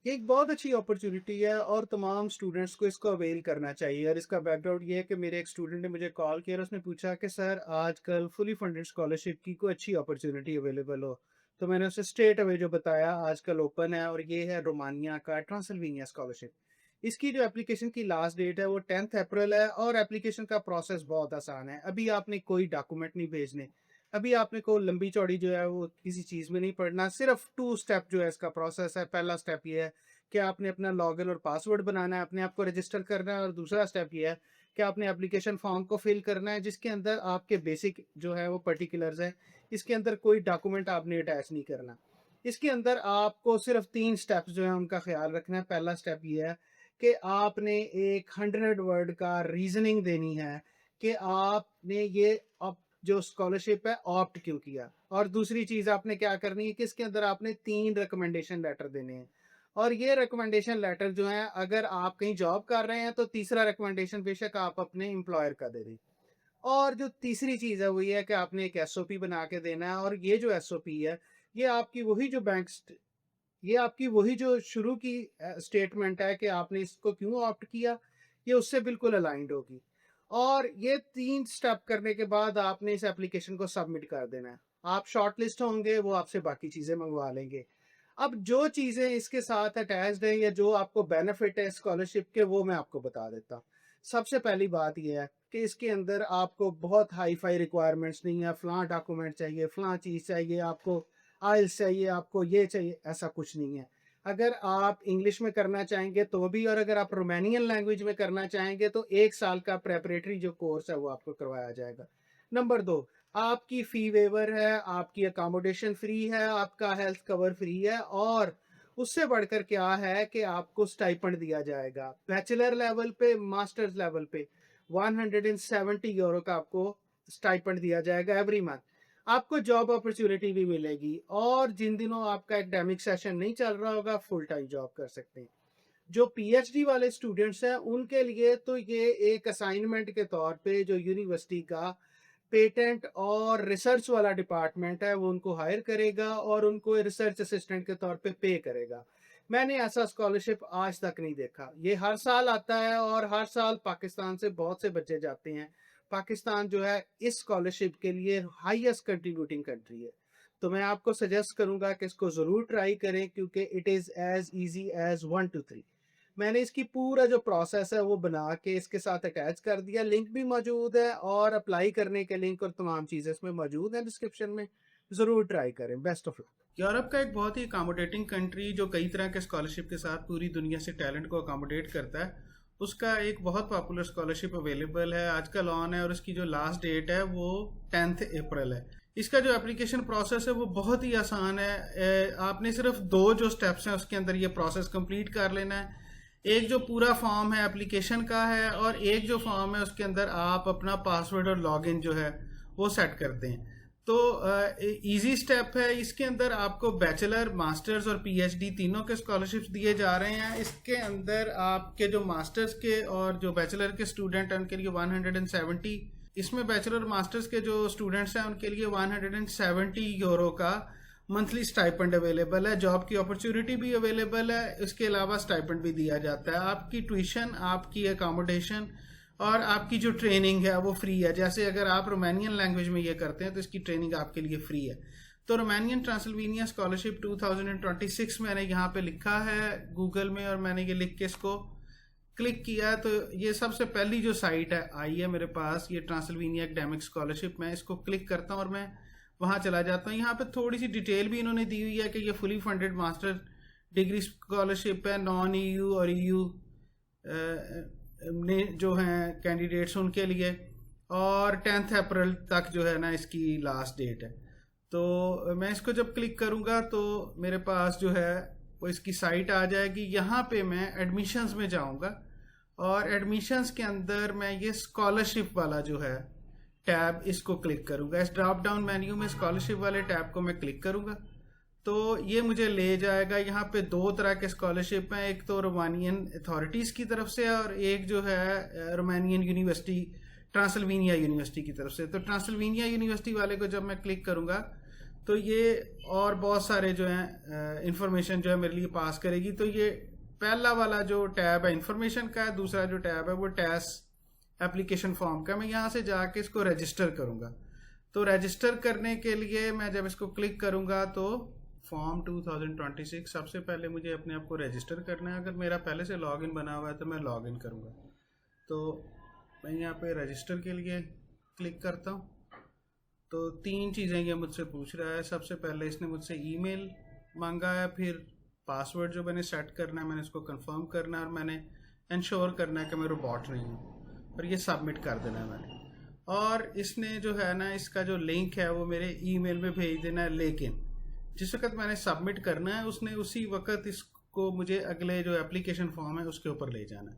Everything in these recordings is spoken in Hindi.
ये एक बहुत अच्छी अपॉर्च्युनिटी है और तमाम स्टूडेंट्स को इसको अवेल करना चाहिए। और इसका बैकग्राउंड ये है कि मेरे एक स्टूडेंट ने मुझे कॉल किया और उसने पूछा कि सर आजकल फुली फंडेड स्कॉलरशिप की कोई अच्छी अपॉर्च्युनिटी अवेलेबल हो। तो मैंने उसे स्ट्रेट अवे जो बताया आजकल ओपन है और ये है रोमानिया का ट्रांसल्वेनिया स्कॉलरशिप। इसकी जो एप्लीकेशन की लास्ट डेट है वो 10th अप्रैल है और एप्लीकेशन का प्रोसेस बहुत आसान है। अभी आपने कोई डॉक्यूमेंट नहीं भेजने, अभी आपने कोई लंबी चौड़ी जो है वो किसी चीज़ में नहीं पढ़ना। सिर्फ 2 स्टेप जो है इसका प्रोसेस है। पहला स्टेप ये है कि आपने अपना लॉगिन और पासवर्ड बनाना है, अपने आप को रजिस्टर करना है। और दूसरा स्टेप ये है कि आपने एप्लीकेशन फॉर्म को फिल करना है जिसके अंदर आपके बेसिक जो है वो पर्टिकुलर्स हैं। इसके अंदर कोई डॉक्यूमेंट आपने अटैच नहीं करना। इसके अंदर आपको सिर्फ 3 स्टेप्स जो है उनका ख्याल रखना है। पहला स्टेप ये है कि आपने एक 100 वर्ड का रीजनिंग देनी है कि आपने ये जो स्कॉलरशिप है ऑप्ट क्यों किया। और दूसरी चीज आपने क्या करनी है कि इसके अंदर आपने 3 रिकमेंडेशन लेटर देने हैं। और ये रिकमेंडेशन लेटर जो है अगर आप कहीं जॉब कर रहे हैं तो तीसरा रिकमेंडेशन बेशक आप अपने एम्प्लॉयर का दे दें। और जो तीसरी चीज है वो ये है कि आपने एक एसओपी बना के देना है। और ये जो एसओपी है ये आपकी वही जो ये आपकी वही जो शुरू की स्टेटमेंट है कि आपने इसको क्यों ऑप्ट किया, ये उससे बिल्कुल अलाइंड होगी। और ये 3 स्टेप करने के बाद आपने इस एप्लीकेशन को सबमिट कर देना है। आप शॉर्टलिस्ट होंगे, वो आपसे बाकी चीज़ें मंगवा लेंगे। अब जो चीज़ें इसके साथ अटैच्ड हैं या जो आपको बेनिफिट है स्कॉलरशिप के, वो मैं आपको बता देता हूँ। सबसे पहली बात ये है कि इसके अंदर आपको बहुत हाई-फाई रिक्वायरमेंट्स नहीं है, फलाँ डॉक्यूमेंट चाहिए, फलाँ चीज़ चाहिए, आपको आइल्स चाहिए, आपको ये चाहिए, ऐसा कुछ नहीं है। अगर आप इंग्लिश में करना चाहेंगे तो भी, और अगर आप रोमानियन लैंग्वेज में करना चाहेंगे तो 1 साल का प्रेपरेटरी जो कोर्स है वो आपको करवाया जाएगा। नंबर 2, आपकी फ़ी वेवर है, आपकी अकोमोडेशन फ्री है, आपका हेल्थ कवर फ्री है। और उससे बढ़कर क्या है कि आपको स्टाइपेंड दिया जाएगा। बैचलर लेवल पे, मास्टर्स लेवल पे 170 यूरो का आपको स्टाइपेंड दिया जाएगा एवरी मंथ। आपको जॉब अपॉर्चुनिटी भी मिलेगी और जिन दिनों आपका एकेडमिक सेशन नहीं चल रहा होगा फुल टाइम जॉब कर सकते हैं। जो पीएचडी वाले स्टूडेंट्स हैं उनके लिए तो ये एक असाइनमेंट के तौर पे जो यूनिवर्सिटी का पेटेंट और रिसर्च वाला डिपार्टमेंट है वो उनको हायर करेगा और उनको रिसर्च असिस्टेंट के तौर पे पे करेगा। मैंने ऐसा स्कॉलरशिप आज तक नहीं देखा। ये हर साल आता है और हर साल पाकिस्तान से बहुत से बच्चे जाते हैं। पाकिस्तान जो है इस स्कॉलरशिप के लिए हाईएस्ट कंट्रीब्यूटिंग कंट्री है। तो मैं आपको सजेस्ट करूंगा कि इसको ज़रूर ट्राई करें क्योंकि it is as easy as 1 to 3। मैंने इसकी पूरा जो प्रोसेस है वो बना के इसके साथ अटैच कर दिया। लिंक भी मौजूद है और अप्लाई करने के लिंक और तमाम चीज़ें इसमें मौजूद हैं डिस्क्रिप्शन में। ज़रूर ट्राई करें। Best of luck. यूरोप का एक बहुत ही अकोमोडेटिंग कंट्री जो कई तरह के स्कॉलरशिप के साथ पूरी दुनिया से टैलेंट को अकोमोडेट करता है, उसका एक बहुत पॉपुलर स्कॉलरशिप अवेलेबल है, आजकल ऑन है और उसकी जो लास्ट डेट है वो 10th अप्रैल है। इसका जो एप्लीकेशन प्रोसेस है वो बहुत ही आसान है। आपने सिर्फ 2 जो स्टेप्स हैं उसके अंदर ये प्रोसेस कंप्लीट कर लेना है। एक जो पूरा फॉर्म है एप्लीकेशन का है और एक जो फॉर्म है उसके अंदर आप अपना पासवर्ड और लॉगिन जो है वो सेट करते हैं। तो इजी स्टेप है। इसके अंदर आपको बैचलर, मास्टर्स और पीएचडी तीनों के स्कॉलरशिप्स दिए जा रहे हैं। इसके अंदर आपके जो मास्टर्स के और जो बैचलर के स्टूडेंट हैं उनके लिए 170, इसमें बैचलर मास्टर्स के जो स्टूडेंट्स हैं उनके लिए 170 यूरो का मंथली स्टाइपेंड अवेलेबल है। जॉब की अपॉर्चुनिटी भी अवेलेबल है, इसके अलावा स्टाइपेंड भी दिया जाता है। आपकी ट्यूशन, आपकी अकोमोडेशन और आपकी जो ट्रेनिंग है वो फ्री है। जैसे अगर आप रोमानियन लैंग्वेज में ये करते हैं तो इसकी ट्रेनिंग आपके लिए फ्री है। तो रोमानियन ट्रांसल्वेनिया स्कॉलरशिप 2026 मैंने यहाँ पे लिखा है गूगल में और मैंने ये लिख के इसको क्लिक किया तो ये सबसे पहली जो साइट है आई है मेरे पास, ये ट्रांसल्वेनिया एकेडमिक स्कॉलरशिप। मैं इसको क्लिक करता हूँ और मैं वहाँ चला जाता हूँ। यहाँ पे थोड़ी सी डिटेल भी इन्होंने दी हुई है कि ये fully funded master degree scholarship है, नॉन ईयू और ईयू ने जो हैं कैंडिडेट्स उनके लिए, और 10th अप्रैल तक जो है ना इसकी लास्ट डेट है। तो मैं इसको जब क्लिक करूँगा तो मेरे पास जो है वो इसकी साइट आ जाएगी। यहाँ पे मैं एडमिशन्स में जाऊँगा और एडमिशन्स के अंदर मैं ये स्कॉलरशिप वाला जो है टैब इसको क्लिक करूंगा। इस ड्रॉप डाउन मेन्यू में स्कॉलरशिप वाले टैब को मैं क्लिक करूंगा तो ये मुझे ले जाएगा। यहाँ पे 2 तरह के स्कॉलरशिप हैं, एक तो रोमानियन अथॉरिटीज़ की तरफ से और एक जो है रोमानियन यूनिवर्सिटी, ट्रांसल्वेनिया यूनिवर्सिटी की तरफ से। तो ट्रांसल्वेनिया यूनिवर्सिटी वाले को जब मैं क्लिक करूंगा तो ये और बहुत सारे जो हैं इंफॉर्मेशन जो है मेरे लिए पास करेगी। तो ये पहला वाला जो टैब है इंफॉर्मेशन का है, दूसरा जो टैब है वो टैक्स एप्लीकेशन फॉर्म का। मैं यहाँ से जाके इसको रजिस्टर करूँगा। तो रजिस्टर करने के लिए मैं जब इसको क्लिक करूँगा तो फॉर्म 2026, सबसे पहले मुझे अपने आप को रजिस्टर करना है। अगर मेरा पहले से लॉगिन बना हुआ है तो मैं लॉगिन करूँगा। तो मैं यहाँ पे रजिस्टर के लिए क्लिक करता हूँ। तो 3 चीज़ें ये मुझसे पूछ रहा है। सबसे पहले इसने मुझसे ईमेल मांगा है, फिर पासवर्ड जो मैंने सेट करना है मैंने इसको कंफर्म करना है, और मैंने इंश्योर करना है कि मैं रोबोट नहीं हूँ, और ये सबमिट कर देना है मैंने। और इसने जो है ना इसका जो लिंक है वो मेरे ईमेल में भेज देना है, लेकिन जिस वक्त मैंने सबमिट करना है उसने उसी वक्त इसको मुझे अगले जो एप्लीकेशन फॉर्म है उसके ऊपर ले जाना है।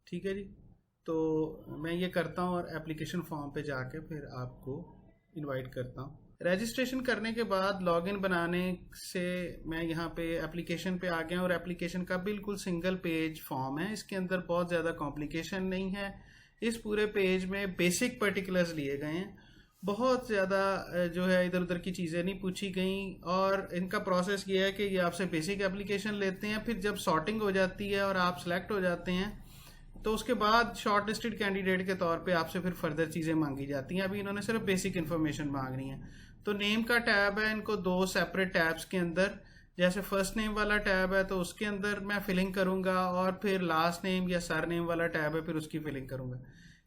ठीक है जी। तो मैं ये करता हूँ और एप्लीकेशन फॉर्म पे जाके फिर आपको इनवाइट करता हूँ। रजिस्ट्रेशन करने के बाद लॉगिन बनाने से मैं यहाँ पे एप्लीकेशन पे आ गया, और एप्लीकेशन का बिल्कुल सिंगल पेज फॉर्म है। इसके अंदर बहुत ज़्यादा कॉम्प्लिकेशन नहीं है। इस पूरे पेज में बेसिक पर्टिकुलर्स लिए गए हैं, बहुत ज़्यादा जो है इधर उधर की चीज़ें नहीं पूछी गई। और इनका प्रोसेस ये है कि ये आपसे बेसिक एप्लीकेशन लेते हैं, फिर जब सॉर्टिंग हो जाती है और आप सेलेक्ट हो जाते हैं तो उसके बाद शॉर्ट लिस्टेड कैंडिडेट के तौर पे आपसे फिर फर्दर चीज़ें मांगी जाती हैं। अभी इन्होंने सिर्फ बेसिक इन्फॉर्मेशन मांगनी है। तो नेम का टैब है, इनको 2 सेपरेट टैब्स के अंदर, जैसे फर्स्ट नेम वाला टैब है तो उसके अंदर मैं फिलिंग करूंगा, और फिर लास्ट नेम या सर नेम वाला टैब है फिर उसकी फिलिंग करूंगा।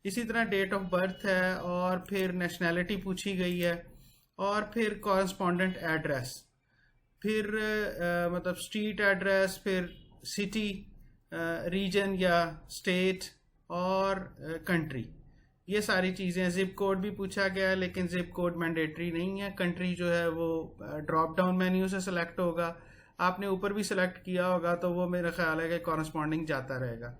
इसी तरह डेट ऑफ बर्थ है, और फिर नेशनैलिटी पूछी गई है, और फिर कॉरस्पॉन्डेंट एड्रेस, फिर मतलब स्ट्रीट एड्रेस, फिर सिटी, रीजन या स्टेट, और कंट्री, ये सारी चीज़ें। जिप कोड भी पूछा गया है, लेकिन जिप कोड मैंडेटरी नहीं है। कंट्री जो है वो ड्रॉप डाउन मेन्यू से सिलेक्ट होगा। आपने ऊपर भी सिलेक्ट किया होगा तो वो मेरा ख्याल है कि कॉरस्पॉन्डिंग जाता रहेगा।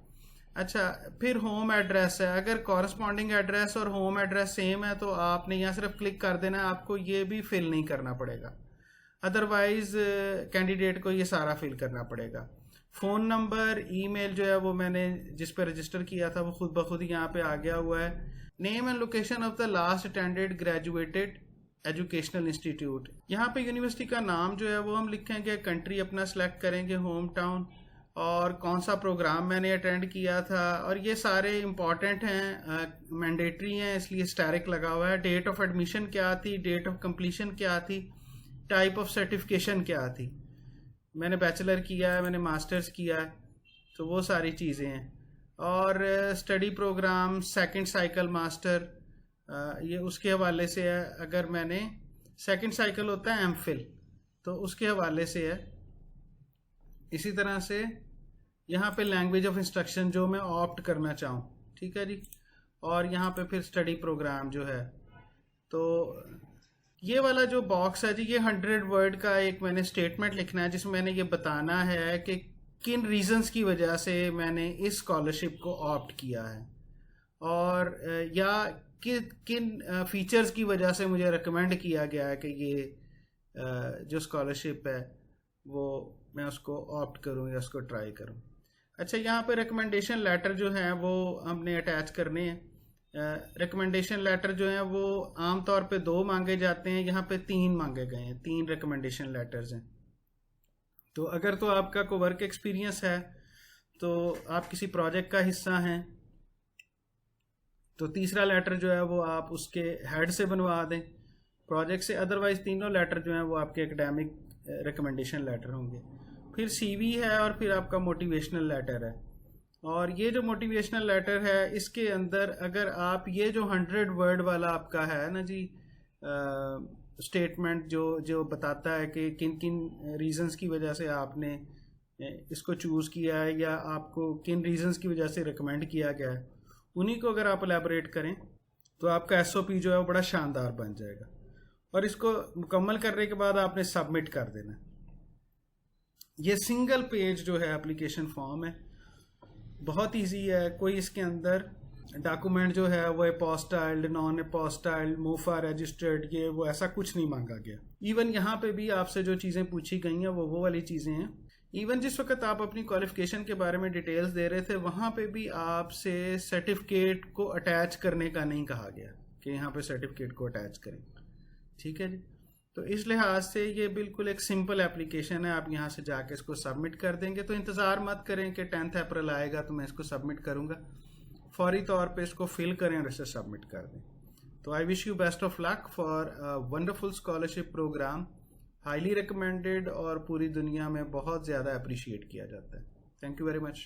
अच्छा, फिर होम एड्रेस है। अगर कॉरस्पॉन्डिंग एड्रेस और होम एड्रेस सेम है तो आपने यहाँ सिर्फ क्लिक कर देना है, आपको ये भी फिल नहीं करना पड़ेगा। अदरवाइज कैंडिडेट को ये सारा फिल करना पड़ेगा। फ़ोन नंबर, ईमेल जो है वो मैंने जिस पे रजिस्टर किया था वो खुद ब खुद यहाँ पे आ गया हुआ है। Name and location of the last attended graduated educational institute, यहाँ पे यूनिवर्सिटी का नाम जो है वो हम लिखेंगे, कंट्री अपना सेलेक्ट करेंगे, होम टाउन, और कौन सा प्रोग्राम मैंने अटेंड किया था, और ये सारे इंपॉर्टेंट हैं, मैंडेटरी हैं इसलिए स्टैरिक लगा हुआ है। डेट ऑफ एडमिशन क्या थी, डेट ऑफ कंप्लीशन क्या थी, टाइप ऑफ सर्टिफिकेशन क्या थी, मैंने बैचलर किया है, मैंने मास्टर्स किया है, तो वो सारी चीज़ें हैं। और study programme second cycle master, ये उसके हवाले से है। अगर मैंने सेकंड साइकिल होता है एमफिल, तो उसके हवाले से है। इसी तरह से यहाँ पे लैंग्वेज ऑफ इंस्ट्रक्शन जो मैं ऑप्ट करना चाहूँ, ठीक है जी। और यहाँ पे फिर स्टडी प्रोग्राम जो है, तो ये वाला जो बॉक्स है जी, ये 100 वर्ड का एक मैंने स्टेटमेंट लिखना है जिसमें मैंने ये बताना है कि किन रीजंस की वजह से मैंने इस स्कॉलरशिप को ऑप्ट किया है, और या किन फीचर्स की वजह से मुझे रिकमेंड किया गया है कि ये जो स्कॉलरशिप है वो मैं उसको ऑप्ट करूं या उसको ट्राई करूं। अच्छा, यहाँ पे रिकमेंडेशन लेटर जो है वो हमने अटैच करने हैं। रिकमेंडेशन लेटर जो है वो आमतौर पे 2 मांगे जाते हैं, यहाँ पे 3 मांगे गए हैं, 3 रिकमेंडेशन लेटर्स हैं। तो अगर तो आपका कोई वर्क एक्सपीरियंस है, तो आप किसी प्रोजेक्ट का हिस्सा हैं, तो तीसरा लेटर जो है वो आप उसके हेड से बनवा दें प्रोजेक्ट से। अदरवाइज तीनों लेटर जो हैं वो आपके एकेडमिक रिकमेंडेशन लेटर होंगे। फिर सीवी है, और फिर आपका मोटिवेशनल लेटर है। और ये जो मोटिवेशनल लेटर है इसके अंदर अगर आप ये जो 100 वर्ड वाला आपका है ना जी स्टेटमेंट जो बताता है कि किन किन रीजंस की वजह से आपने इसको चूज़ किया है या आपको किन रीजंस की वजह से रिकमेंड किया गया है, उन्हीं को अगर आप एलैबोरेट करें तो आपका एसओपी जो है वो बड़ा शानदार बन जाएगा। और इसको मुकम्मल करने के बाद आपने सबमिट कर देना। ये सिंगल पेज जो है एप्लीकेशन फॉर्म है, बहुत इजी है। कोई इसके अंदर डॉक्यूमेंट जो है वो अपोस्टाइल्ड, नॉन अपोस्टाइल्ड, मोफा रजिस्टर्ड, ये वो ऐसा कुछ नहीं मांगा गया। इवन यहाँ पे भी आपसे जो चीज़ें पूछी गई हैं वो वाली चीज़ें हैं। इवन जिस वक्त आप अपनी क्वालिफिकेशन के बारे में डिटेल्स दे रहे थे वहाँ पे भी आपसे सर्टिफिकेट को अटैच करने का नहीं कहा गया कि यहाँ पे सर्टिफिकेट को अटैच करें, ठीक है जी। तो इस लिहाज से ये बिल्कुल एक सिंपल एप्लीकेशन है, आप यहाँ से जाके इसको सबमिट कर देंगे। तो इंतज़ार मत करें कि 10 अप्रैल आएगा तो मैं इसको सबमिट करूँगा, फौरी तौर पे इसको फिल करें और इसे सबमिट कर दें। तो I wish you best of luck for wonderful scholarship programme, highly recommended और पूरी दुनिया में बहुत ज़्यादा अप्रिशिएट किया जाता है। Thank you very much.